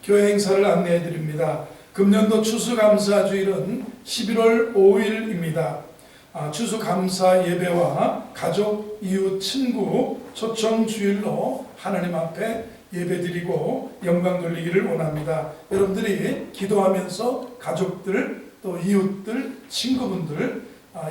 교회 행사를 안내해 드립니다. 금년도 추수감사주일은 11월 5일입니다. 추수감사 예배와 가족, 이웃, 친구 초청주일로 하나님 앞에 예배드리고 영광 돌리기를 원합니다. 여러분들이 기도하면서 가족들, 또 이웃들, 친구분들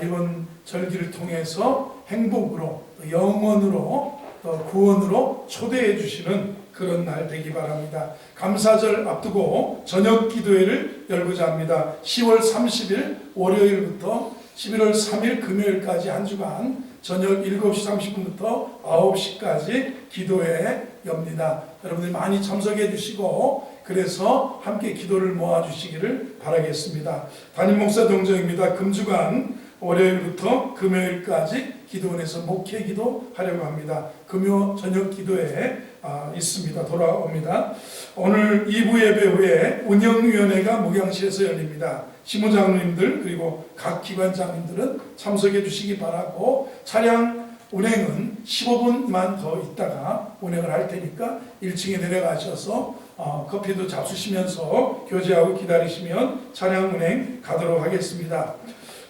이번 절기를 통해서 행복으로, 또 영원으로, 또 구원으로 초대해 주시는 그런 날 되기 바랍니다. 감사절 앞두고 저녁 기도회를 열고자 합니다. 10월 30일 월요일부터 11월 3일 금요일까지 한 주간 저녁 7시 30분부터 9시까지 기도회 엽니다. 여러분들이 많이 참석해 주시고 그래서 함께 기도를 모아 주시기를 바라겠습니다. 담임 목사 동정입니다. 금주간 월요일부터 금요일까지 기도원에서 목회 기도 하려고 합니다. 금요 저녁 기도회 있습니다. 돌아옵니다. 오늘 2부 예배 후에 운영위원회가 목양실에서 열립니다. 시무장님들 그리고 각 기관장님들은 참석해 주시기 바라고, 차량 운행은 15분만 더 있다가 운행을 할 테니까 1층에 내려가셔서 커피도 잡수시면서 교제하고 기다리시면 차량 운행 가도록 하겠습니다.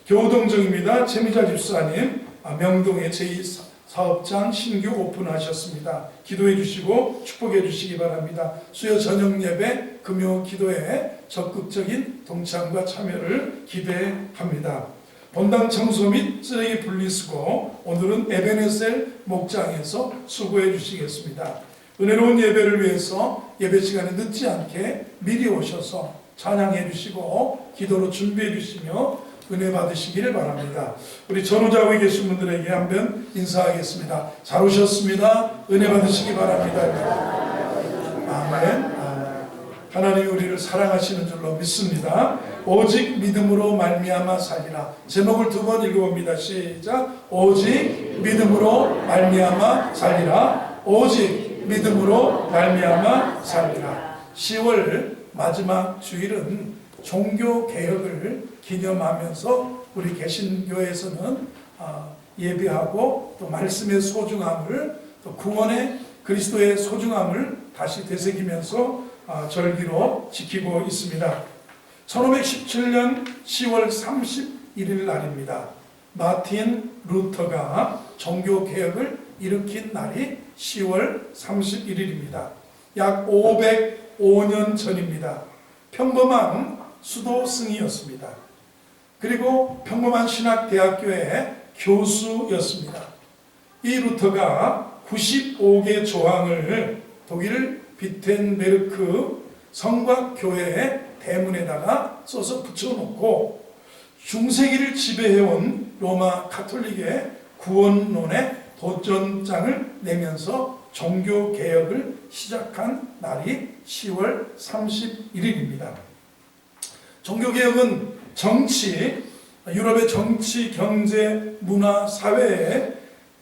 교우동정입니다. 최미자 집사님 명동에 제2사업장 신규 오픈하셨습니다. 기도해 주시고 축복해 주시기 바랍니다. 수요 저녁 예배, 금요 기도에 적극적인 동참과 참여를 기대합니다. 본당 청소 및 쓰레기 분리수거, 오늘은 에베네셀 목장에서 수고해 주시겠습니다. 은혜로운 예배를 위해서 예배 시간에 늦지 않게 미리 오셔서 찬양해 주시고 기도로 준비해 주시며 은혜 받으시기를 바랍니다. 우리 전후좌우에 계신 분들에게 한번 인사하겠습니다. 잘 오셨습니다. 은혜 받으시기 바랍니다. 아멘. 하나님이 우리를 사랑하시는 줄로 믿습니다. 오직 믿음으로 말미암아 살리라. 제목을 2번 읽어봅니다. 시작. 오직 믿음으로 말미암아 살리라. 오직 믿음으로 말미암아 살리라. 10월 마지막 주일은 종교개혁을 기념하면서 우리 개신교에서는 예배하고 또 말씀의 소중함을, 또 구원의 그리스도의 소중함을 다시 되새기면서 절기로 지키고 있습니다. 1517년 10월 31일 날입니다. 마틴 루터가 종교개혁을 일으킨 날이 10월 31일입니다. 약 505년 전입니다. 평범한 수도승이었습니다. 그리고 평범한 신학대학교의 교수였습니다. 이 루터가 95개 조항을 독일 비텐베르크 성곽교회의 대문에다가 써서 붙여놓고 중세기를 지배해온 로마 가톨릭의 구원론의 도전장을 내면서 종교개혁을 시작한 날이 10월 31일입니다. 종교개혁은 유럽의 정치, 경제, 문화, 사회의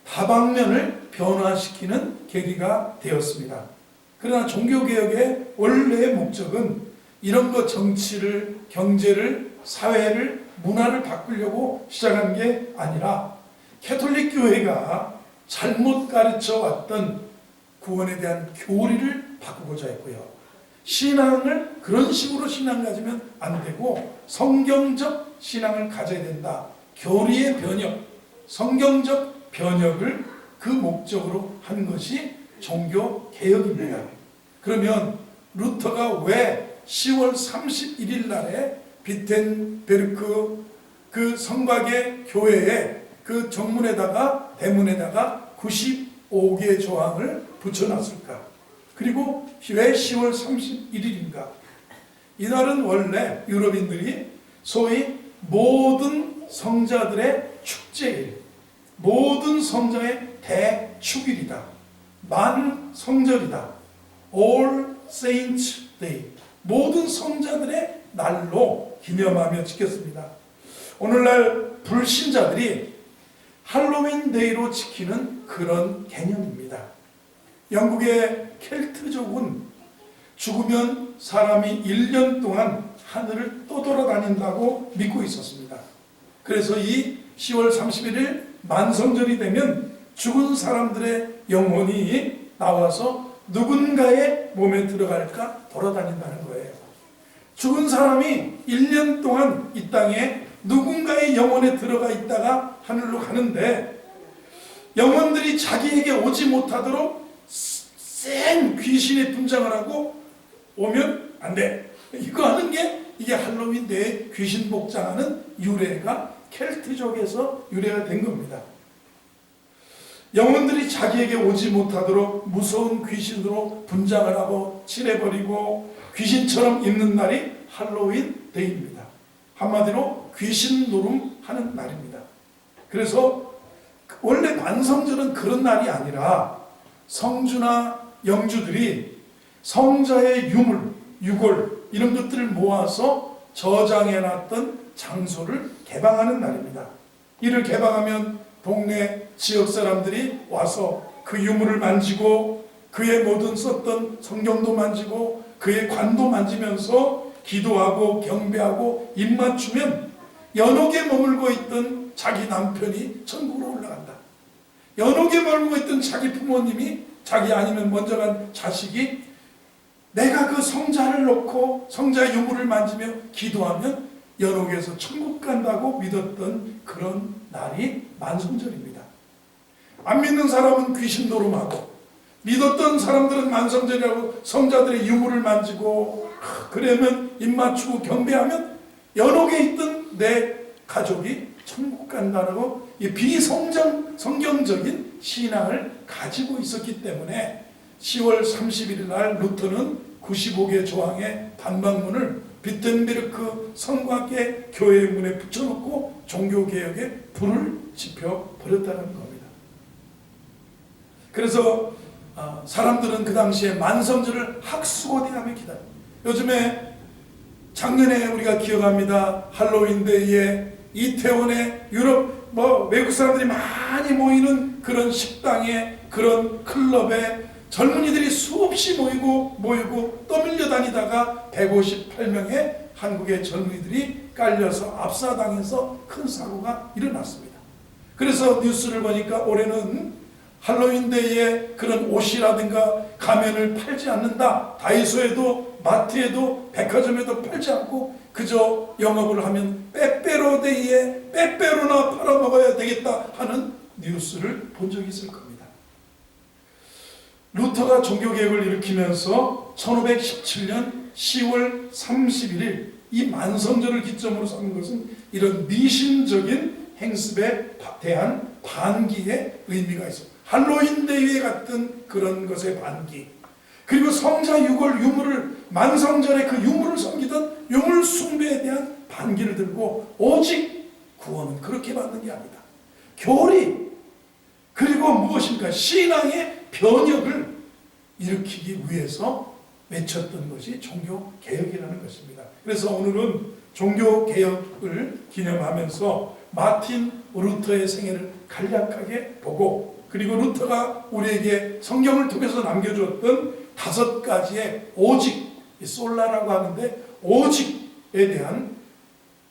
다방면을 변화시키는 계기가 되었습니다. 그러나 종교개혁의 원래의 목적은 이런 것, 정치를, 경제를, 사회를, 문화를 바꾸려고 시작한 게 아니라 캐톨릭 교회가 잘못 가르쳐 왔던 구원에 대한 교리를 바꾸고자 했고요. 신앙을 그런 식으로 신앙 가지면 안 되고 성경적 신앙을 가져야 된다. 교리의 변혁, 성경적 변혁을 그 목적으로 한 것이 종교개혁입니다. 그러면 루터가 왜 10월 31일 날에 비텐베르크 그 성곽의 교회에 그 정문에다가 대문에다가 95개 조항을 붙여놨을까? 그리고 왜 10월 31일인가? 이날은 원래 유럽인들이 소위 모든 성자들의 축제일, 모든 성자의 대축일이다, 만성절이다, All Saints Day, 모든 성자들의 날로 기념하며 지켰습니다. 오늘날 불신자들이 할로윈 데이로 지키는 그런 개념입니다. 영국의 켈트족은 죽으면 사람이 1년 동안 하늘을 떠돌아다닌다고 믿고 있었습니다. 그래서 이 10월 31일 만성절이 되면 죽은 사람들의 영혼이 나와서 누군가의 몸에 들어갈까 돌아다닌다는 거예요. 죽은 사람이 1년 동안 이 땅에 누군가의 영혼에 들어가 있다가 하늘로 가는데, 영혼들이 자기에게 오지 못하도록 센 귀신의 분장을 하고 오면 안 돼. 이거 하는 게 이게 할로윈 데에 귀신 복장하는 유래가 켈트족에서 유래가 된 겁니다. 영혼들이 자기에게 오지 못하도록 무서운 귀신으로 분장을 하고 칠해버리고 귀신처럼 입는 날이 할로윈 데이입니다. 한마디로 귀신 노름하는 날입니다. 그래서 원래 만성절은 그런 날이 아니라 성주나 영주들이 성자의 유물, 유골 이런 것들을 모아서 저장해놨던 장소를 개방하는 날입니다. 이를 개방하면 동네 지역 사람들이 와서 그 유물을 만지고 그의 모든 썼던 성경도 만지고 그의 관도 만지면서 기도하고 경배하고 입 맞추면 연옥에 머물고 있던 자기 남편이 천국으로 올라간다. 연옥에 머물고 있던 자기 부모님이, 자기 아니면 먼저 간 자식이 내가 그 성자를 놓고 성자의 유물을 만지며 기도하면 연옥에서 천국 간다고 믿었던 그런 날이 만성절입니다. 안 믿는 사람은 귀신 노름하고, 믿었던 사람들은 만성절이라고 성자들의 유물을 만지고 그러면 입 맞추고 경배하면 연옥에 있던 내 가족이 천국 간다고 이 비성경적인 신앙을 가지고 있었기 때문에 10월 31일 날 루터는 95개 조항의 반박문을 비텐베르크 성곽의 교회의 문에 붙여놓고 종교개혁에 불을 지펴버렸다는 겁니다. 그래서 사람들은 그 당시에 만성절을 학수고대하며 기다립니다. 요즘에 작년에 우리가 기억합니다. 할로윈데이에 이태원에 유럽 외국 사람들이 많이 모이는 그런 식당에, 그런 클럽에 젊은이들이 수없이 모이고 떠밀려 다니다가 158명의 한국의 젊은이들이 깔려서 압사당해서 큰 사고가 일어났습니다. 그래서 뉴스를 보니까 올해는 할로윈데이에 그런 옷이라든가 가면을 팔지 않는다. 다이소에도 마트에도 백화점에도 팔지 않고 그저 영업을 하면 빼빼로데이에 빼빼로나 팔아먹어야 되겠다 하는 뉴스를 본 적이 있을 겁니다. 루터가 종교개혁을 일으키면서 1517년 10월 31일 이 만성절을 기점으로 삼은 것은 이런 미신적인 행습에 대한 반기의 의미가 있습니다. 할로윈데이 같은 그런 것의 반기, 그리고 성자 유골 유물을 만성절에 그 유물을 섬기던 유물 숭배에 대한 반기를 들고, 오직 구원은 그렇게 받는 게 아니다. 교리, 그리고 무엇입니까? 신앙의 변혁을 일으키기 위해서 외쳤던 것이 종교개혁이라는 것입니다. 그래서 오늘은 종교개혁을 기념하면서 마틴 루터의 생애를 간략하게 보고, 그리고 루터가 우리에게 성경을 통해서 남겨주었던 5가지의 오직, 솔라라고 하는데 오직에 대한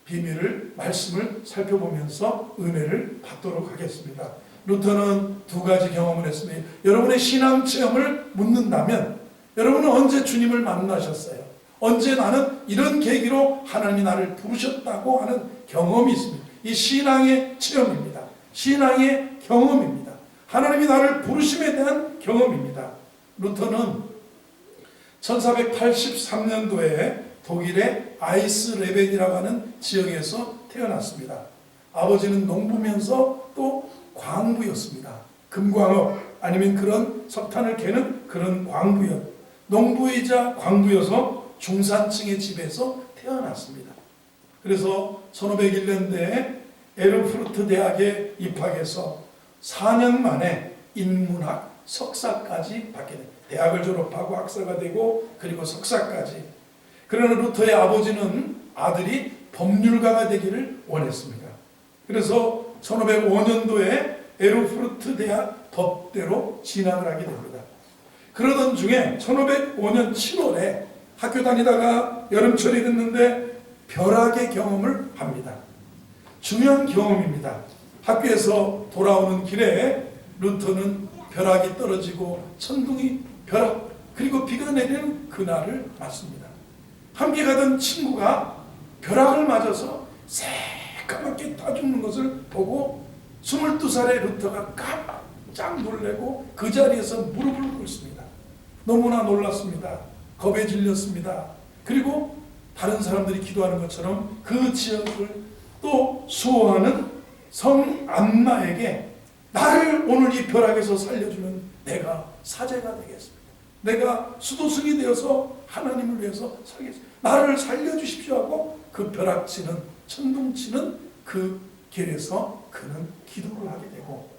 비밀을, 말씀을 살펴보면서 은혜를 받도록 하겠습니다. 루터는 2가지 경험을 했습니다. 여러분의 신앙 체험을 묻는다면 여러분은 언제 주님을 만나셨어요? 언제 나는 이런 계기로 하나님이 나를 부르셨다고 하는 경험이 있습니다. 이 신앙의 체험입니다. 신앙의 경험입니다. 하나님이 나를 부르심에 대한 경험입니다. 루터는 1483년도에 독일의 아이스레벤이라고 하는 지역에서 태어났습니다. 아버지는 농부면서 또 광부였습니다. 금광업 아니면 그런 석탄을 캐는 그런 광부였, 농부이자 광부여서 중산층의 집에서 태어났습니다. 그래서 1501년대에 에르푸르트 대학에 입학해서 4년 만에 인문학 석사까지 받게 됩니다. 대학을 졸업하고 학사가 되고 그리고 석사까지. 그러나 루터의 아버지는 아들이 법률가가 되기를 원했습니다. 그래서 1505년도에 에르푸르트 대학 법대로 진학을 하게 됩니다. 그러던 중에 1505년 7월에 학교 다니다가 여름철이 됐는데 벼락의 경험을 합니다. 중요한 경험입니다. 학교에서 돌아오는 길에 루터는 벼락이 떨어지고 천둥이 벼락 그리고 비가 내리는 그날을 맞습니다. 함께 가던 친구가 벼락을 맞아서 새까맣게 타 죽는 것을 보고 22살의 루터가 깜짝 놀래고 그 자리에서 무릎을 꿇습니다. 너무나 놀랐습니다. 겁에 질렸습니다. 그리고 다른 사람들이 기도하는 것처럼 그 지역을 또 수호하는 성 안나에게 나를 오늘 이 벼락에서 살려주면 내가 사제가 되겠습니다. 내가 수도승이 되어서 하나님을 위해서 살겠습니다. 나를 살려주십시오 하고 그 벼락치는 천둥치는 그 길에서 그는 기도를 하게 되고,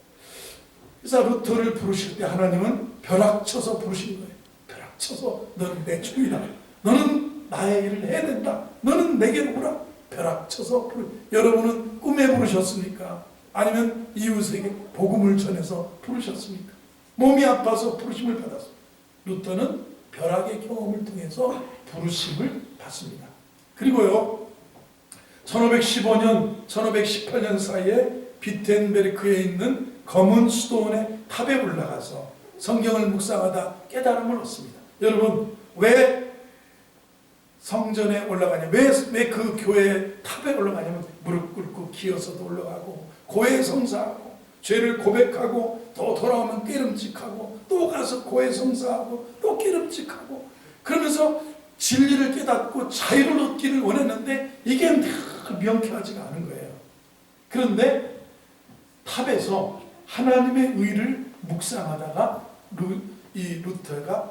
그래서 루터를 부르실 때 하나님은 벼락쳐서 부르신 거예요. 벼락쳐서 너는 내 종이다. 너는 나의 일을 해야 된다. 너는 내게로 오라. 벼락쳐서 여러분은 꿈에 부르셨습니까? 아니면 이웃에게 복음을 전해서 부르셨습니까? 몸이 아파서 부르심을 받았습니다. 루터는 벼락의 경험을 통해서 부르심을 받습니다. 그리고요 1515년 1518년 사이에 비텐베르크에 있는 검은 수도원의 탑에 올라가서 성경을 묵상하다 깨달음을 얻습니다. 여러분 왜 성전에 올라가냐, 왜 그 교회 탑에 올라가냐면 무릎 꿇고 기어서도 올라가고 고해 성사하고 죄를 고백하고 또 돌아오면 깨름직하고 또 가서 고해 성사하고 또 깨름직하고 그러면서 진리를 깨닫고 자유를 얻기를 원했는데 이게 명쾌하지가 않은 거예요. 그런데 탑에서 하나님의 의를 묵상하다가 이 루터가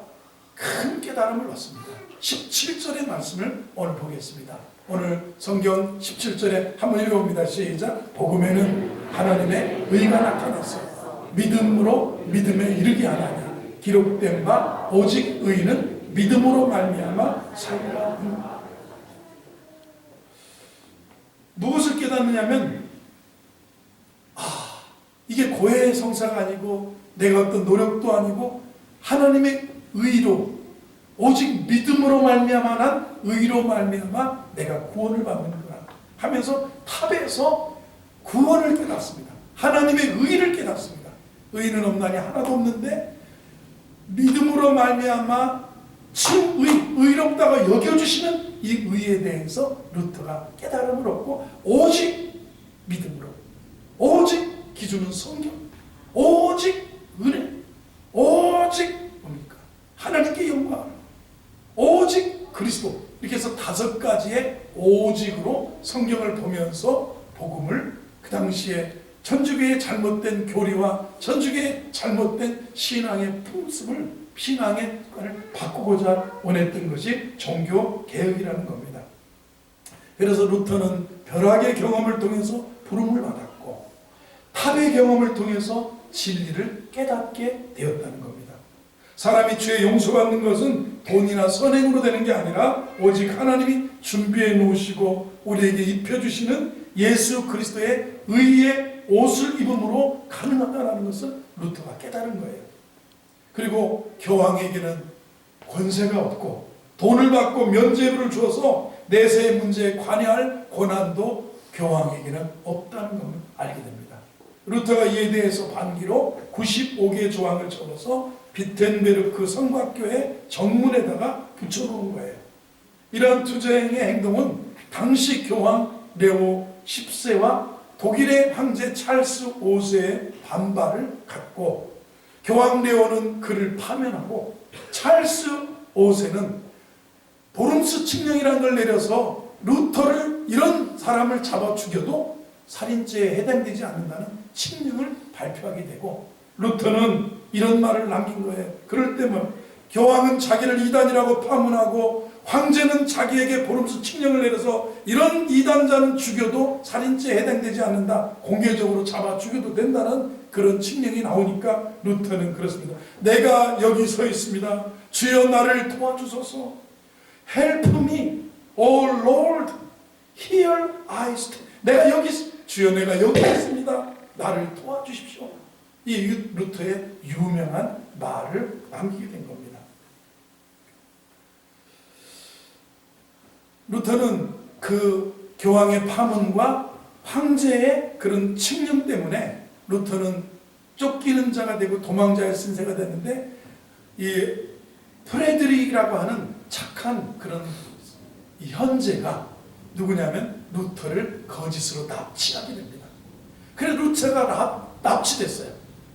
큰 깨달음을 얻습니다. 17절의 말씀을 오늘 보겠습니다. 오늘 성경 17절에 한번 읽어봅니다. 시작. 복음에는 하나님의 의가 나타났어요. 믿음으로 믿음에 이르게 하나냐. 기록된 바 오직 의는 믿음으로 말미암아 살리라. 무엇을 깨닫느냐면 이게 고해의 성사가 아니고 내가 어떤 노력도 아니고 하나님의 의로 오직 믿음으로 말미암아 난 의로 말미암아 내가 구원을 받는구나 하면서 탑에서 구원을 깨닫습니다. 하나님의 의를 깨닫습니다. 의는 없나니 하나도 없는데 믿음으로 말미암아 의롭다가 여겨주시는 이 의에 대해서 루터가 깨달음을 얻고 오직 믿음으로, 오직 기준은 성경, 오직 은혜, 오직 뭡니까? 하나님께 영광, 오직 그리스도, 이렇게 해서 5가지의 오직으로 성경을 보면서 복음을 그 당시에 천주교의 잘못된 교리와 천주교의 잘못된 신앙의 풍습을, 신앙의 습관을 바꾸고자 원했던 것이 종교 개혁이라는 겁니다. 그래서 루터는 벼락의 경험을 통해서 부름을 받았고 탑의 경험을 통해서 진리를 깨닫게 되었다는 겁니다. 사람이 죄 용서받는 것은 돈이나 선행으로 되는 게 아니라 오직 하나님이 준비해 놓으시고 우리에게 입혀주시는 예수 그리스도의 의의 옷을 입음으로 가능하다는 것을 루터가 깨달은 거예요. 그리고 교황에게는 권세가 없고 돈을 받고 면죄부를 주어서 내세의 문제에 관여할 권한도 교황에게는 없다는 것을 알게 됩니다. 루터가 이에 대해서 반기로 95개 조항을 적어서 비텐베르크 성곽교회 정문에다가 붙여놓은 거예요. 이러한 투쟁의 행동은 당시 교황 레오 10세와 독일의 황제 찰스 5세의 반발을 갖고 교황 레오는 그를 파면하고 찰스 5세는 보름스 칙령이라는 걸 내려서 루터를 이런 사람을 잡아 죽여도 살인죄에 해당되지 않는다는 칙령을 발표하게 되고 루터는 이런 말을 남긴 거예요. 그럴 때면 교황은 자기를 이단이라고 파문하고 황제는 자기에게 보름수 칙령을 내려서 이런 이단자는 죽여도 살인죄에 해당되지 않는다. 공개적으로 잡아 죽여도 된다는 그런 칙령이 나오니까 루터는 그렇습니다. 내가 여기 서 있습니다. 주여 나를 도와주소서. Help me, O Lord. Here I stand. 내가 여기, 주여 내가 여기 있습니다. 나를 도와주십시오. 이 루터의 유명한 말을 남기게 된 겁니다. 루터는 그 교황의 파문과 황제의 그런 칙령 때문에 루터는 쫓기는 자가 되고 도망자의 신세가 됐는데 이 프레드릭이라고 하는 착한 그런 이 현재가 누구냐면 루터를 거짓으로 납치하게 됩니다. 그래서 루터가 납치됐어요.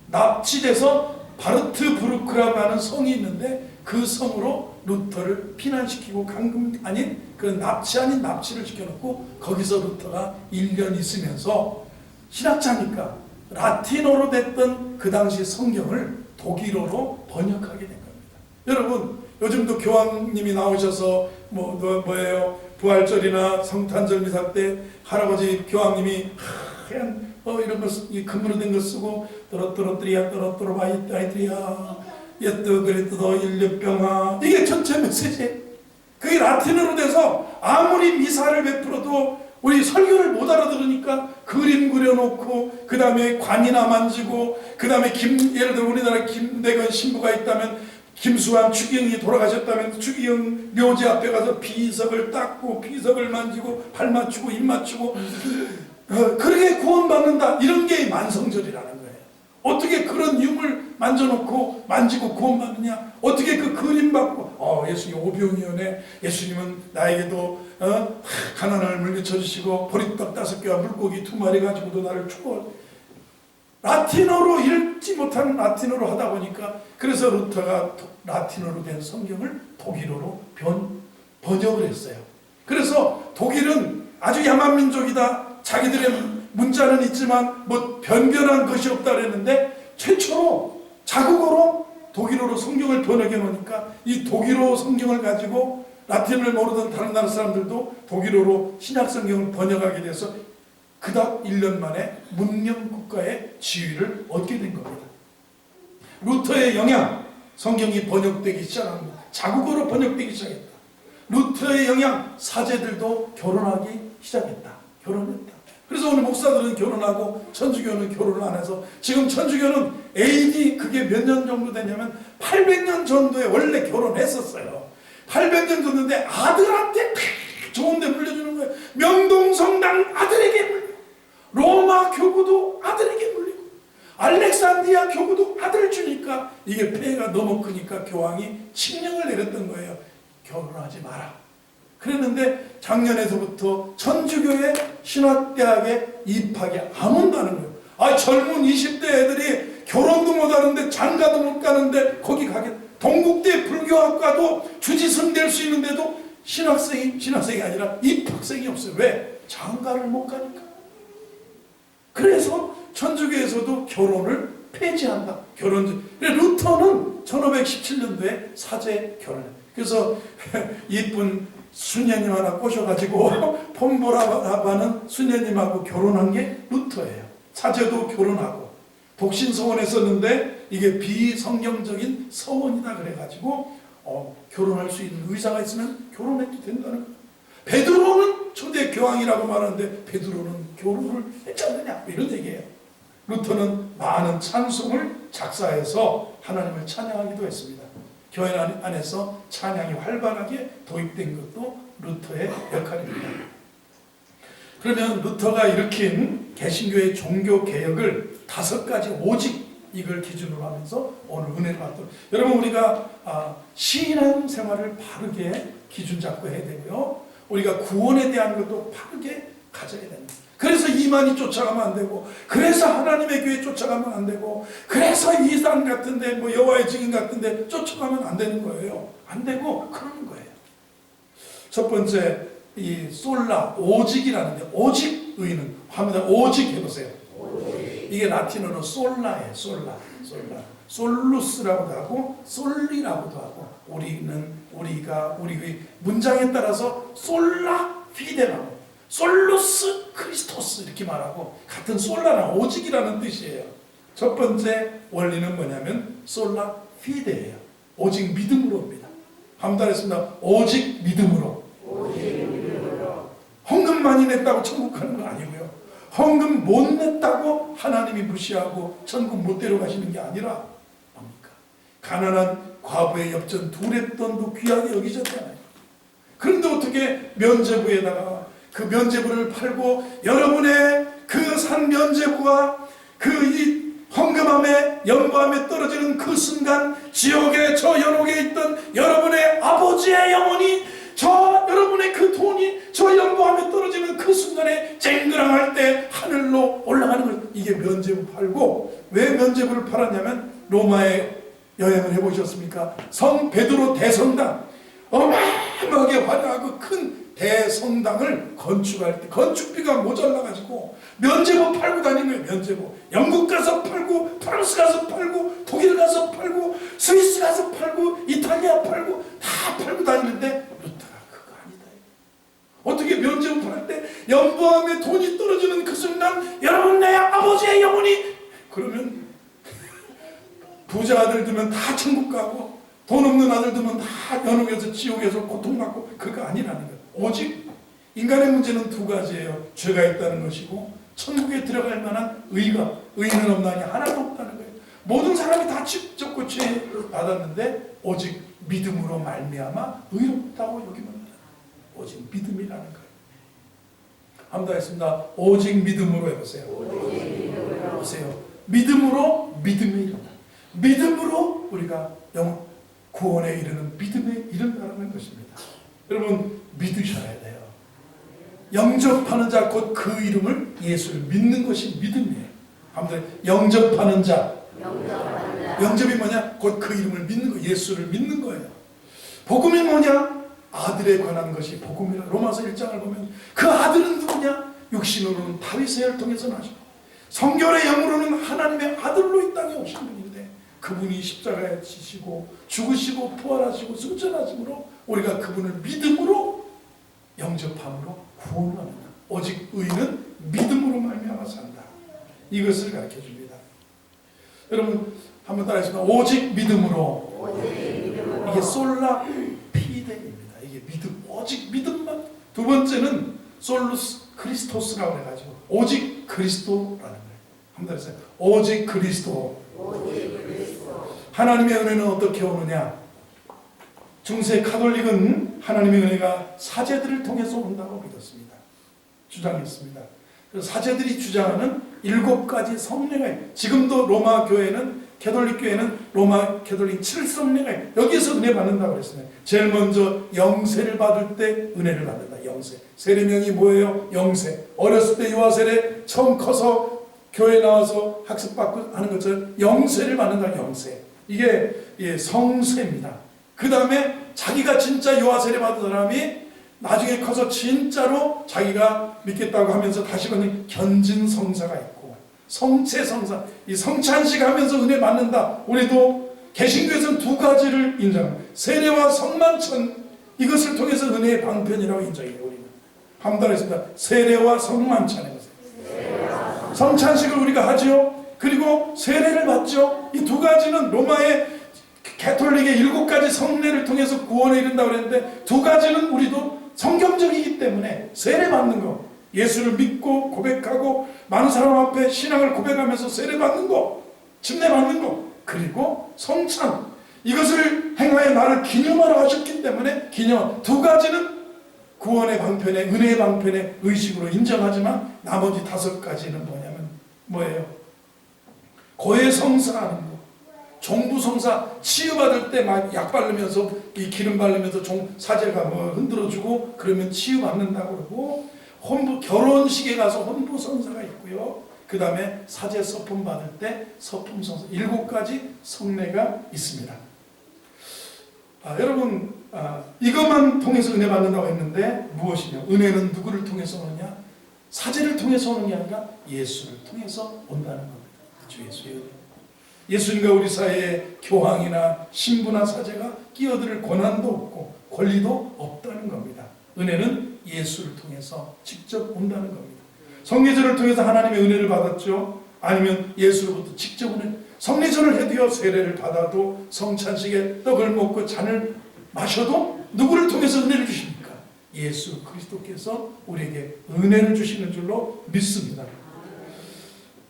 납치돼서 바르트부르크라고 하는 성이 있는데 그 성으로 루터를 피난시키고 감금 아닌 그 납치 아닌 납치를 시켜놓고 거기서 루터가 1년 있으면서 신학자니까 라틴어로 됐던 그 당시 성경을 독일어로 번역하게 된 겁니다. 여러분 요즘도 교황님이 나오셔서 뭐예요? 부활절이나 성탄절 미사 때 할아버지 교황님이 하얀 이런 거 금으로 된 거 쓰고 또로또로뜨리야 또로또로바이따이트리야 예뜨 그리뜨도 일류병아 이게 전체 메시지. 그게 라틴어로 돼서 아무리 미사를 베풀어도 우리 설교를 못 알아들으니까 그림 그려놓고 그 다음에 관이나 만지고 그 다음에 예를 들어 우리나라 김대건 신부가 있다면 김수환 추기경이 돌아가셨다면 추기경 묘지 앞에 가서 비석을 닦고 비석을 만지고 발 맞추고 입 맞추고 그렇게 구원받는다. 이런 게 만성절이라는 거예요. 어떻게 그런 유물 만져놓고 만지고 구원받느냐. 어떻게 그 그림 받고 예수님 오병이어네. 예수님은 나에게도 가난을 물리쳐주시고 보리떡 5개와 물고기 2마리 가지고도 나를 축복을. 라틴어로 읽지 못하는 라틴어로 하다 보니까 그래서 루터가 라틴어로 된 성경을 독일어로 번역을 했어요. 그래서 독일은 아주 야만 민족이다. 자기들의 문자는 있지만 뭐 변변한 것이 없다 그랬는데 최초로 자국어로 독일어로 성경을 번역해 놓으니까 이 독일어 성경을 가지고 라틴어를 모르던 다른 나라 사람들도 독일어로 신약 성경을 번역하게 돼서 그닥 1년 만에 문명국가의 지위를 얻게 된 겁니다. 루터의 영향, 성경이 번역되기 시작합니다. 자국어로 번역되기 시작했다. 루터의 영향, 사제들도 결혼하기 시작했다. 결혼했다. 그래서 오늘 목사들은 결혼하고 천주교는 결혼을 안 해서 지금 천주교는 AD 그게 몇 년 정도 되냐면 800년 정도에 원래 결혼했었어요. 800년 정도인데 아들한테 좋은 데 물려주는 거예요. 명동성당 아들에게 물리고 로마 교구도 아들에게 물리고 알렉산드리아 교구도 아들을 주니까 이게 폐해가 너무 크니까 교황이 칙령을 내렸던 거예요. 결혼하지 마라. 그랬는데 작년에서부터 천주교의 신학대학에 입학이 안 온다는 거예요. 젊은 20대 애들이 결혼도 못하는데 장가도 못 가는데 거기 가게. 동국대 불교학과도 주지승 될 수 있는데도 신학생이 아니라 입학생이 없어요. 왜? 장가를 못 가니까. 그래서 천주교에서도 결혼을 폐지한다. 루터는 1517년도에 사제 결혼해요. 그래서 이쁜 수녀님 하나 꼬셔가지고 폼보라바는 수녀님하고 결혼한 게 루터예요. 사제도 결혼하고 독신서원 했었는데 이게 비성경적인 서원이다 그래가지고 결혼할 수 있는 의사가 있으면 결혼해도 된다는 거예요. 베드로는 초대 교황이라고 말하는데 베드로는 결혼을 했지 않느냐 이런 얘기예요. 루터는 많은 찬송을 작사해서 하나님을 찬양하기도 했습니다. 교회 안에서 찬양이 활발하게 도입된 것도 루터의 역할입니다. 그러면 루터가 일으킨 개신교의 종교개혁을 5가지 오직 이걸 기준으로 하면서 오늘 은혜를 받도록. 여러분 우리가 신앙생활을 바르게 기준 잡고 해야 되고요. 우리가 구원에 대한 것도 바르게 가져야 됩니다. 그래서 이만희 쫓아가면 안 되고 그래서 하나님의 교회 쫓아가면 안 되고 그래서 이산 같은데 여호와의 증인 같은데 쫓아가면 안 되는 거예요. 안 되고 그러는 거예요. 첫 번째 이 솔라 오직이라는데 오직 의는 합니다. 오직 해보세요. 이게 라틴어로 솔라예요. 솔라. 솔루스라고도 하고 솔리라고도 하고 우리가 우리 문장에 따라서 솔라 피데라고 솔루스 크리스토스 이렇게 말하고 같은 솔라나 오직이라는 뜻이에요. 첫 번째 원리는 뭐냐면 솔라 피데예요. 오직 믿음으로입니다. 한번 따라했습니다. 오직 믿음으로. 헌금 많이 냈다고 천국 가는 거 아니고요. 헌금 못 냈다고 하나님이 무시하고 천국 못 데려가시는 게 아니라 뭡니까? 가난한 과부의 엽전 2랩돈도 귀하게 여기셨잖아요. 그런데 어떻게 면죄부에다가 그 면죄부를 팔고 여러분의 그 산 면죄부와 그 이 헌금 연밤에 떨어지는 그 순간 지옥에 저 연옥에 있던 여러분의 아버지의 영혼이 여러분의 그 돈이 저 연밤에 떨어지는 그 순간에 쨍그랑할 때 하늘로 올라가는 거예요. 이게 면죄부 팔고, 왜 면죄부를 팔았냐면 로마에 여행을 해보셨습니까? 성 베드로 대성당, 어마어마하게 화려하고 큰 대성당을 건축할 때 건축비가 모자라가지고 면죄부 팔고 다니는 거예요. 면죄부. 영국 가서 팔고, 프랑스 가서 팔고, 독일 가서 팔고, 스위스 가서 팔고, 이탈리아 팔고, 다 팔고 다니는데 루터가 그거 아니다. 어떻게 면죄부 팔 때 연보암에 돈이 떨어지는 그 순간 여러분 내 아버지의 영혼이, 그러면 부자 아들 들면 다 천국 가고 돈 없는 아들 들면 다 연옥에서 지옥에서 고통받고, 그거 아니라는 거예요. 오직 인간의 문제는 두 가지예요. 죄가 있다는 것이고 천국에 들어갈 만한 의는 없나니 하나도 없다는 거예요. 모든 사람이 다 죽고 죄 받았는데 오직 믿음으로 말미암아 의롭다고 여기면 돼요. 오직 믿음이라는 거예요. 한번 더 했습니다. 오직 믿음으로 해보세요. 보세요. 믿음으로 믿음이 일어나. 믿음으로 우리가 구원에 이르는 믿음에 이른다는 것입니다. 여러분 믿으셔야 돼요. 영접하는 자 곧 그 이름을 예수를 믿는 것이 믿음이에요. 아무튼 영접하는 자. 영접이 뭐냐? 곧 그 이름을 믿는 거, 예수를 믿는 거예요. 복음이 뭐냐? 아들에 관한 것이 복음이라. 로마서 1장을 보면 그 아들은 누구냐? 육신으로는 다윗의 혈 통해서 나시고 성결의 영으로는 하나님의 아들로 이 땅에 오신 분인데, 그분이 십자가에 지시고 죽으시고 부활하시고 승천하심으로 우리가 그분을 믿음으로 영접함으로 구원을 합니다. 오직 의는 믿음으로 말미암아 산다. 이것을 가르쳐줍니다. 여러분 한번 따라하시면 오직 믿음으로. 이게 솔라 피데입니다. 이게 믿음, 오직 믿음만. 두 번째는 솔루스 크리스토스라고 해가지고 오직 그리스도라는 거예요. 한번 따라하세요. 오직 그리스도. 하나님의 은혜는 어떻게 오느냐? 중세 가톨릭은 하나님의 은혜가 사제들을 통해서 온다고 믿었습니다. 주장했습니다. 그래서 사제들이 주장하는 7가지 성례가 있어요. 지금도 로마 교회는, 가톨릭 교회는 로마 가톨릭 7성례가 여기에서 은혜 받는다고 그랬어요. 제일 먼저 영세를 받을 때 은혜를 받는다. 영세. 세례명이 뭐예요? 영세. 어렸을 때 유아세례, 처음 커서 교회 나와서 학습받고 하는 것처럼 영세를 받는다. 영세. 이게 성세입니다. 그 다음에 자기가 진짜 유아세례 받은 사람이 나중에 커서 진짜로 자기가 믿겠다고 하면서 다시 받는 견진성사가 있고, 성체성사, 이 성찬식 하면서 은혜 받는다. 우리도 개신교에서는 2가지를 인정합니다. 세례와 성만찬, 이것을 통해서 은혜의 방편이라고 인정해요. 우리는 한번 했습니다. 세례와 성만찬. 성찬식을 우리가 하죠. 그리고 세례를 받죠. 이 2가지는 로마의 가톨릭의 7가지 성례를 통해서 구원에 이른다고 그랬는데, 2가지는 우리도 성경적이기 때문에 세례 받는 거, 예수를 믿고 고백하고 많은 사람 앞에 신앙을 고백하면서 세례 받는 거, 침례 받는 거, 그리고 성찬, 이것을 행하여 나를 기념하라 하셨기 때문에 기념. 2가지는 구원의 방편에, 은혜의 방편에 의식으로 인정하지만 나머지 5가지는 뭐예요? 고해성사하는 거, 종부성사, 치유받을 때 막 약 바르면서 이 기름 바르면서 사제가 흔들어주고 그러면 치유받는다고 그러고, 결혼식에 가서 혼부성사가 있고요. 그 다음에 사제 서품 받을 때 서품성사, 7가지 성례가 있습니다. 여러분 이것만 통해서 은혜 받는다고 했는데 무엇이냐? 은혜는 누구를 통해서 오느냐? 사제를 통해서 오는 게 아니라 예수를 통해서 온다는 겁니다. 주 예수의 은혜. 예수님과 우리 사이에 교황이나 신부나 사제가 끼어들 권한도 없고 권리도 없다는 겁니다. 은혜는 예수를 통해서 직접 온다는 겁니다. 성례절을 통해서 하나님의 은혜를 받았죠. 아니면 예수로부터 직접 은혜. 성례절을 해도요, 세례를 받아도 성찬식에 떡을 먹고 잔을 마셔도 누구를 통해서 은혜를 주십니까? 예수 그리스도께서 우리에게 은혜를 주시는 줄로 믿습니다.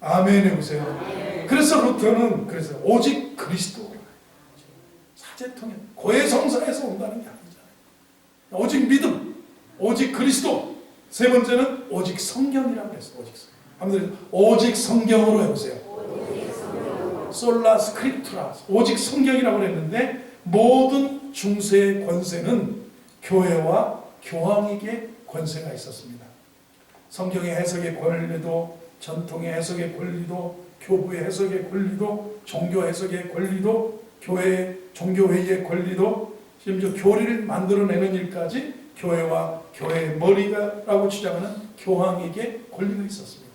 아멘 해보세요. 그래서 루터는 오직 그리스도, 사제 통해 고해성사에서 온다는 게 아니잖아요. 오직 믿음, 오직 그리스도. 세 번째는 오직 성경이라고 했어요. 오직 성경으로 해보세요. 솔라 스크립투라, 오직 성경이라고 그랬는데 모든 중세의 권세는 교회와 교황에게 권세가 있었습니다. 성경의 해석의 권리도, 전통의 해석의 권리도, 교부의 해석의 권리도, 종교 해석의 권리도, 교회 종교회의의 권리도, 심지어 교리를 만들어내는 일까지 교회와 교회의 머리라고 주장하는 교황에게 권리가 있었습니다.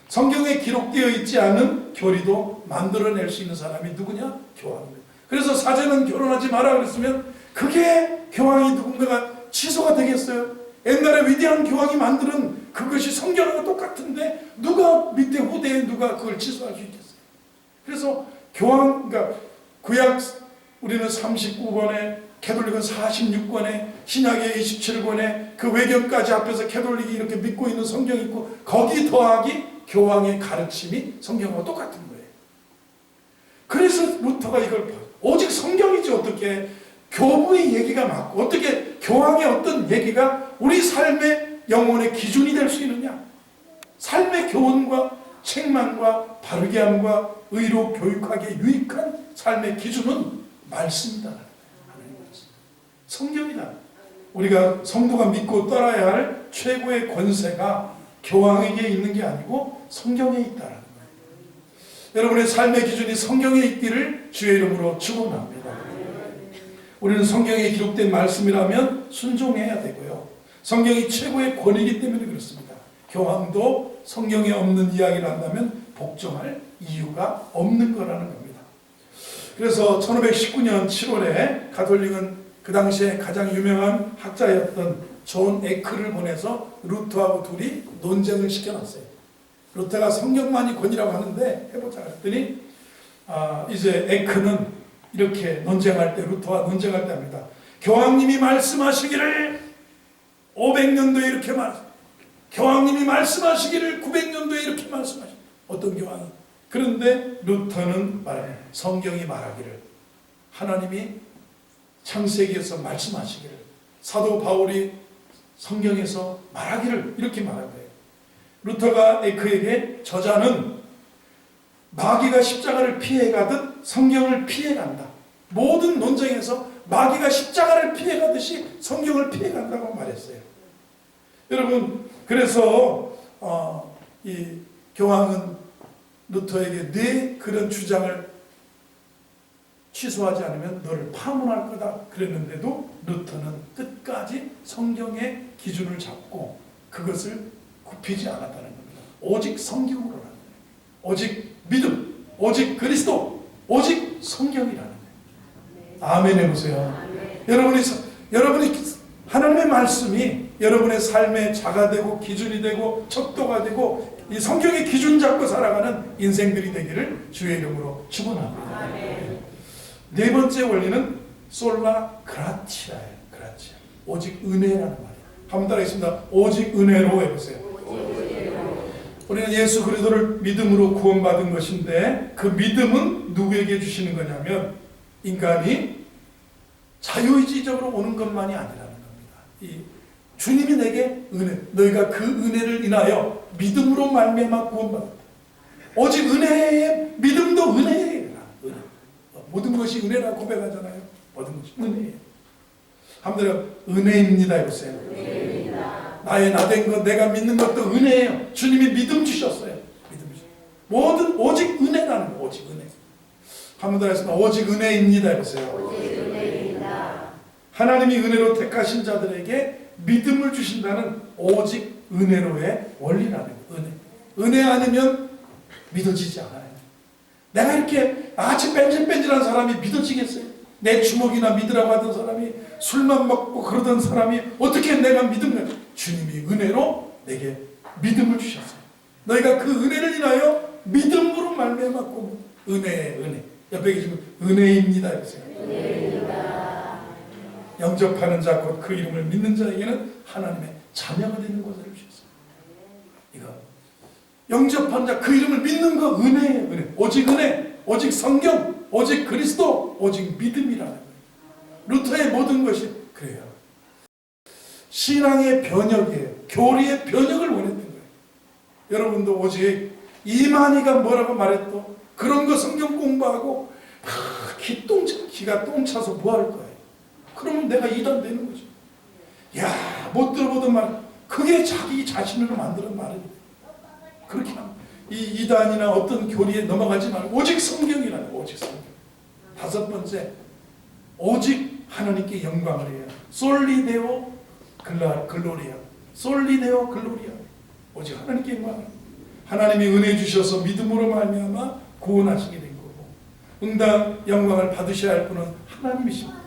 성경에 기록되어 있지 않은 교리도 만들어낼 수 있는 사람이 누구냐? 교황입니다. 그래서 사제는 결혼하지 마라 그랬으면 그게 교황이 누군가가 취소가 되겠어요? 옛날에 위대한 교황이 만드는 그것이 성경과 똑같은데 누가 밑에 후대에 누가 그걸 취소할 수 있겠어요? 그래서 교황, 그러니까 구약 우리는 39권에, 캐톨릭은 46권에, 신약의 27권에 그 외경까지 앞에서 캐톨릭이 이렇게 믿고 있는 성경이 있고 거기 더하기 교황의 가르침이 성경과 똑같은 거예요. 그래서 루터가 이걸 오직 성경이지 어떻게 교부의 얘기가 맞고 어떻게 교황의 어떤 얘기가 우리 삶의 영혼의 기준이 될 수 있느냐. 삶의 교훈과 책망과 바르게 함과 의로 교육하기에 유익한 삶의 기준은 말씀이다. 성경이다. 우리가 성도가 믿고 따라야 할 최고의 권세가 교황에게 있는 게 아니고 성경에 있다는 거예요. 여러분의 삶의 기준이 성경에 있기를 주의 이름으로 축원합니다. 우리는 성경에 기록된 말씀이라면 순종해야 되고요. 성경이 최고의 권위이기 때문에 그렇습니다. 교황도 성경에 없는 이야기를 한다면 복종할 이유가 없는 거라는 겁니다. 그래서 1519년 7월에 가톨릭은 그 당시에 가장 유명한 학자였던 존 에크를 보내서 루터하고 둘이 논쟁을 시켜놨어요. 루터가 성경만이 권위라고 하는데 해보자 했더니 이제 에크는 이렇게 논쟁할 때, 루터와 논쟁할 때 합니다. 교황님이 말씀하시기를 500년도에 이렇게 교황님이 말씀하시기를 900년도에 이렇게 말씀하시고 어떤 교황이. 그런데 루터는 말해요. 성경이 말하기를, 하나님이 창세기에서 말씀하시기를, 사도 바울이 성경에서 말하기를 이렇게 말한 거예요. 루터가 에크에게 저자는 마귀가 십자가를 피해가듯 성경을 피해간다. 모든 논쟁에서 마귀가 십자가를 피해가듯이 성경을 피해간다고 말했어요. 여러분, 그래서 이 교황은 루터에게 네 그런 주장을 취소하지 않으면 너를 파문할 거다 그랬는데도 루터는 끝까지 성경의 기준을 잡고 그것을 굽히지 않았다는 겁니다. 오직 성경으로라는 거예요. 오직 믿음, 오직 그리스도, 오직 성경이라는 거예요. 아멘 해보세요. 여러분이 하나님의 말씀이 여러분의 삶의 자가 되고 기준이 되고 척도가 되고 이 성경의 기준 잡고 살아가는 인생들이 되기를 주의 이름으로 축원합니다. 네 번째 원리는 솔라 그라티아예요. 그라티아. 오직 은혜라는 말이에요. 한번 따라하겠습니다. 오직 은혜로 해보세요. 우리는 예수 그리스도를 믿음으로 구원받은 것인데 그 믿음은 누구에게 주시는 거냐면 인간이 자유의지적으로 오는 것만이 아니라는 겁니다. 이 주님이 내게 은혜, 너희가 그 은혜를 인하여 믿음으로 말미암아 구원받았다. 오직 은혜의 믿음도 은혜예요. 은혜. 모든 것이 은혜라고 고백하잖아요. 모든 것이 은혜예요. 한번 은혜입니다 해보세요. 은혜입니다. 나의 나된 것, 내가 믿는 것도 은혜예요. 주님이 믿음 주셨어요. 믿음 주셨어요. 모든 오직 은혜라는 거, 오직 은혜. 한번 더 하겠습니다. 오직 은혜입니다 해보세요. 오직 은혜입니다. 하나님이 은혜로 택하신 자들에게 믿음을 주신다는 오직 은혜로의 원리라는 거예요. 은혜 아니면 믿어지지 않아요. 내가 이렇게 아주 뺀질뺀질한 사람이 믿어지겠어요? 내 주먹이나 믿으라고 하던 사람이 술만 먹고 그러던 사람이 어떻게 내가 믿음을, 주님이 은혜로 내게 믿음을 주셨어요. 너희가 그 은혜를 인하여 믿음으로 말미암았고, 은혜의 은혜. 옆에 계시면 은혜입니다 해보세요. 은혜입니다. 영접하는 자 곧 그 이름을 믿는 자에게는 하나님의 자녀가 되는 것을 주셨어요. 이거 영접한 자 그 이름을 믿는 거 은혜예요. 은혜. 오직 은혜, 오직 성경, 오직 그리스도, 오직 믿음이라는 거예요. 루터의 모든 것이 그래요. 신앙의 변혁이에요. 교리의 변혁을 원했던 거예요. 여러분도 오직 이만희가 뭐라고 말했도 그런 거 성경 공부하고 기가 똥 차서 뭐 할 거예요? 그러면 내가 이단 되는 거죠. 야, 못 들어보던 말, 그게 자기 자신으로 만드는 말입니다. 그렇게 하면 이 이단이나 어떤 교리에 넘어가지 말고 오직 성경이라는 오직 성경. 다섯 번째, 오직 하나님께 영광을 해요. 솔리데오 글로리아. 솔리데오 글로리아. 오직 하나님께 영광을. 하나님이 은혜 주셔서 믿음으로 말미암아 구원하시게 된 거고, 응당 영광을 받으셔야 할 분은 하나님이십니다.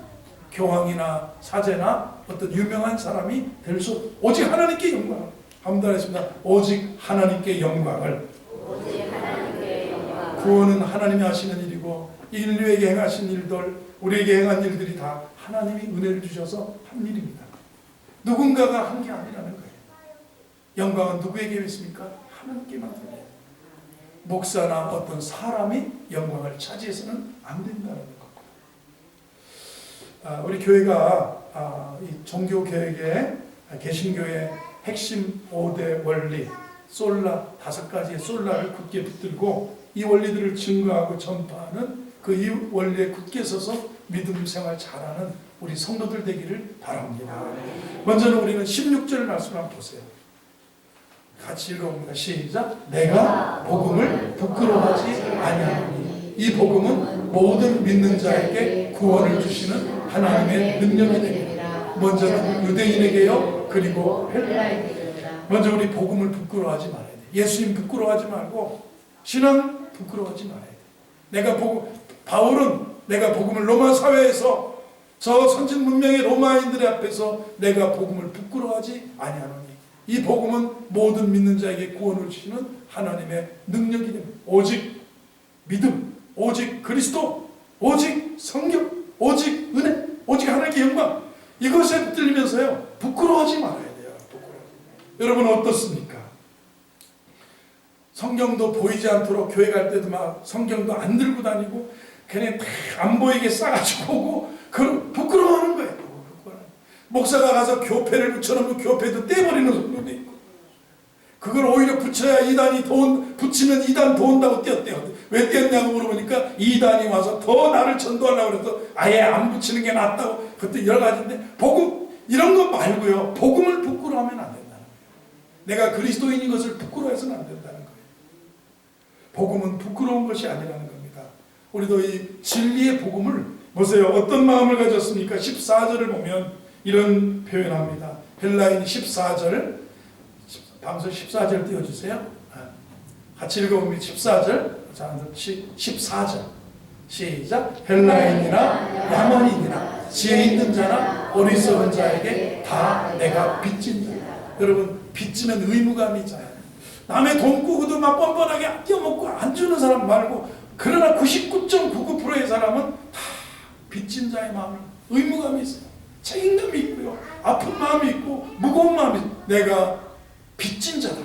교황이나 사제나 어떤 유명한 사람이 될 수, 오직 하나님께 영광을. 한번 하겠습니다. 오직 하나님께 영광을. 구원은 하나님이 하시는 일이고, 인류에게 행하신 일들, 우리에게 행한 일들이 다 하나님이 은혜를 주셔서 한 일입니다. 누군가가 한 게 아니라는 거예요. 영광은 누구에게 있습니까? 하나님께만 드려요. 목사나 어떤 사람이 영광을 차지해서는 안 된다는 겁니다. 우리 교회가 이 종교개혁의 개신교의 핵심 5대 원리, 솔라, 5가지의 솔라를 굳게 붙들고 이 원리들을 증거하고 전파하는 그 이 원리에 굳게 서서 믿음 생활 잘하는 우리 성도들 되기를 바랍니다. 먼저는 우리는 16절 말씀 한번 보세요. 같이 읽어봅니다. 시작. 내가 복음을 부끄러워하지 아니하노니 이 복음은 모든 믿는 자에게 구원을 주시는 하나님의 능력이 됩니다. 먼저는 유대인에게요, 그리고 헬라인에게요. 먼저 우리 복음을 부끄러워하지 말아야 돼. 예수님 부끄러워하지 말고 신앙 부끄러워하지 말아야 돼. 바울은 내가 복음을 로마 사회에서 저 선진 문명의 로마인들의 앞에서 내가 복음을 부끄러워하지 아니하노니 이 복음은 모든 믿는 자에게 구원을 주시는 하나님의 능력이 됩니다. 오직 믿음, 오직 그리스도, 오직 성경, 오직 은혜, 오직 하나님께 영광, 이것에 붙들리면서요 부끄러워하지 말아야 돼요. 여러분 어떻습니까? 성경도 보이지 않도록 교회 갈 때도 막 성경도 안 들고 다니고 걔네 다 안 보이게 싸가지고 오고 그럼 부끄러워하는 거예요. 목사가 가서 교패를 붙여놓으면 교패도 떼버리는 성도도 있고, 그걸 오히려 붙여야 이단이 붙이면 이단 도온다고 떼었대요. 왜 떼었냐고 물어보니까 이단이 와서 더 나를 전도하려고 그래서 아예 안 붙이는 게 낫다고. 그것도 여러 가지인데, 복음 이런 거 말고요, 복음을 부끄러워하면 안 된다는 거예요. 내가 그리스도인인 것을 부끄러워해서는 안 된다는 거예요. 복음은 부끄러운 것이 아니라는 겁니다. 우리도 이 진리의 복음을 보세요. 어떤 마음을 가졌습니까? 14절을 보면 이런 표현합니다. 헬라인 14절, 방송 14절 띄워주세요. 같이 읽어보면 14절, 14절 시작. 헬라인이나 야만인이나 지혜 있는 자나 어리석은 자에게 다 내가 빚진 자다. 여러분, 빚지면 의무감이잖아요. 남의 돈 꾸고도 막 뻔뻔하게 아껴먹고 안 주는 사람 말고, 그러나 99.99%의 사람은 다 빚진 자의 마음을, 의무감이 있어요. 책임감이 있고요, 아픈 마음이 있고 무거운 마음이 있어요. 내가 빚진 자다.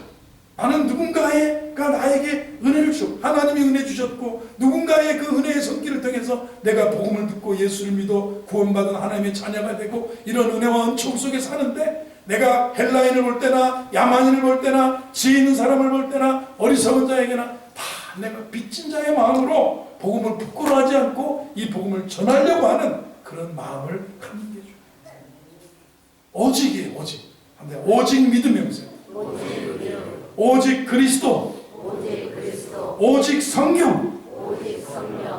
나는 누군가가 나에게 은혜를 주셨고, 하나님이 은혜 주셨고, 누군가의 그 은혜의 손길을 통해서 내가 복음을 듣고 예수를 믿어 구원받은 하나님의 자녀가 되고, 이런 은혜와 은총 속에 사는데, 내가 헬라인을 볼 때나 야만인을 볼 때나 지혜 있는 사람을 볼 때나 어리석은 자에게나 다 내가 빚진 자의 마음으로 복음을 부끄러워하지 않고 이 복음을 전하려고 하는 그런 마음을 갖는 게 중요해요. 오직이에요. 오직. 오직 믿음이면서요. 오직 그리스도. 오직 성경.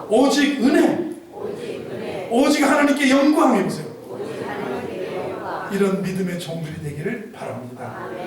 오직 은혜. 오직 하나님께 영광 해보세요. 이런 믿음의 종들이 되기를 바랍니다.